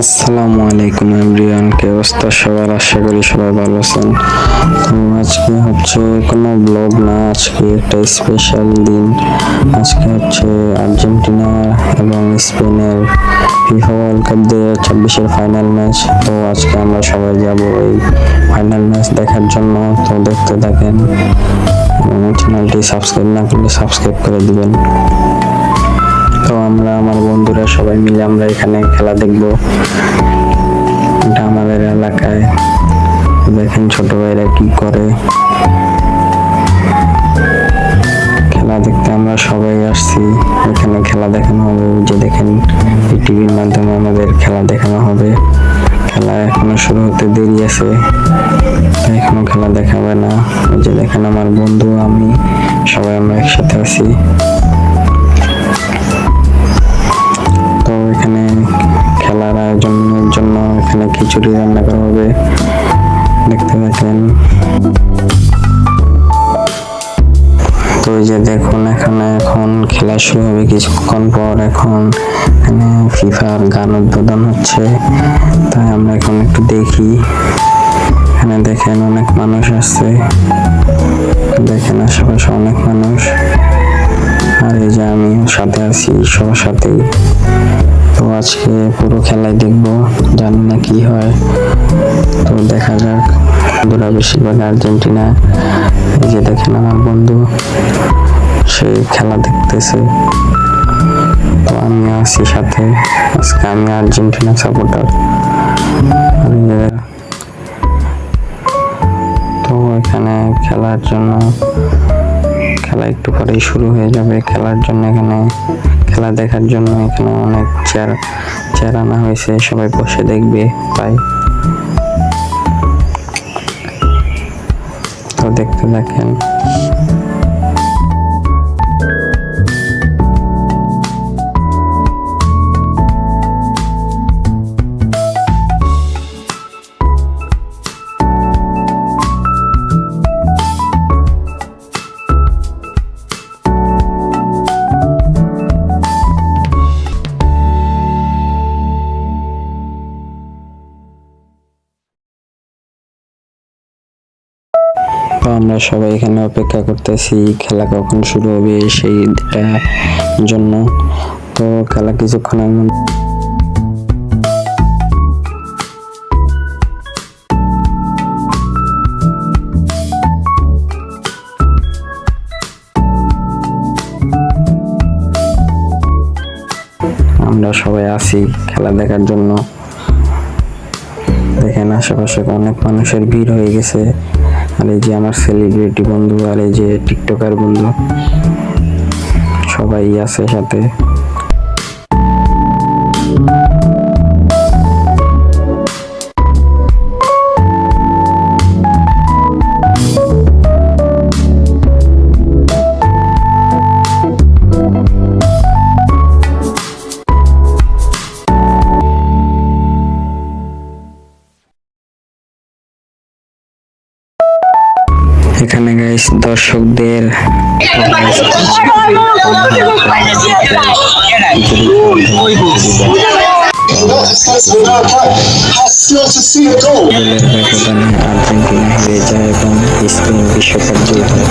আসসালামু আলাইকুম এভরিওয়ান, কি অবস্থা সবার? আশা করি সবাই ভালো আছেন। তো আজকে হচ্ছে কোনো ব্লগ না, আজকে একটা স্পেশাল দিন। আজকে হচ্ছে আর্জেন্টিনা এবং স্পেনের ফিফা ওয়ার্ল্ড কাপ 2024-এর ফাইনাল ম্যাচ। তো আজকে আমরা সবাই যাব এই ফাইনাল ম্যাচ দেখার জন্য। তো দেখতে থাকেন এবং চ্যানেলটি সাবস্ক্রাইব না করলে সাবস্ক্রাইব করে দিবেন। তো আমার বন্ধুরা সবাই মিলে আমরা এখানে খেলা দেখব। এটা আমাদের এলাকায়, দেখেন ছোট ভাইরা কি করে। খেলা দেখতে আমরা সবাই আসছি, এখানে খেলা দেখানো হবে। যে দেখেন এই টিভির মাধ্যমে আমাদের খেলা দেখানো হবে। খেলা এখনো শুরু হতে দেরি আছে, এখনো খেলা দেখাবে না। এই যে দেখেন আমার বন্ধু, আমি, সবাই আমরা একসাথে আছি। তো এখানে খেলার আয়োজনের জন্য এখানে খিচুড়ি রান্না করা হবে, দেখতে পাচ্ছেন। তো এই যে দেখুন এখন খেলা শুরু হবে কিছুক্ষণ পর। এখন এখানে ফিফার গান উদ্বোধন হচ্ছে, তাই আমরা এখন একটু দেখি। এখানে দেখেন অনেক মানুষ আসছে, দেখেন আশেপাশে অনেক মানুষ। আর এই যে আমি সাথে আছি, সবার সাথেই। তো আজকে পুরো খেলাই দেখবো, জানি না কি হয়, তো দেখা যাক। বন্ধুরা বেশিরভাগ আর্জেন্টিনা। এই যে দেখেন আমার বন্ধু, সে খেলা দেখতেছে। তো আমি আছি সাথে, আজকে আমি আর্জেন্টিনা সাপোর্টার। তো এখানে খেলার জন্য, খেলা একটু পরেই শুরু হয়ে যাবে। খেলার জন্য এখানে, খেলা দেখার জন্য এখানে অনেক চেয়ার আনা হয়েছে, সবাই বসে দেখবে তাই। তো দেখতে থাকেন। তো আমরা সবাই এখানে অপেক্ষা করতেছি খেলা কখন শুরু হবে সেইটা জন্য। তো খেলা কিছুক্ষণের মধ্যে আমরা সবাই আসি খেলা দেখার জন্য। দেখেন আশেপাশে অনেক মানুষের ভিড় হয়ে গেছে। আর এই যে আমার সেলিব্রিটি বন্ধু, আর এই যে টিকটকার বন্ধু, সবাই আছে সাথে। এখানে গাইস দর্শকদের ব্যবধানে আর্জেন্টিনা হেরে যায় এবং স্পেন বিশ্বকাপ জয়ী হয়।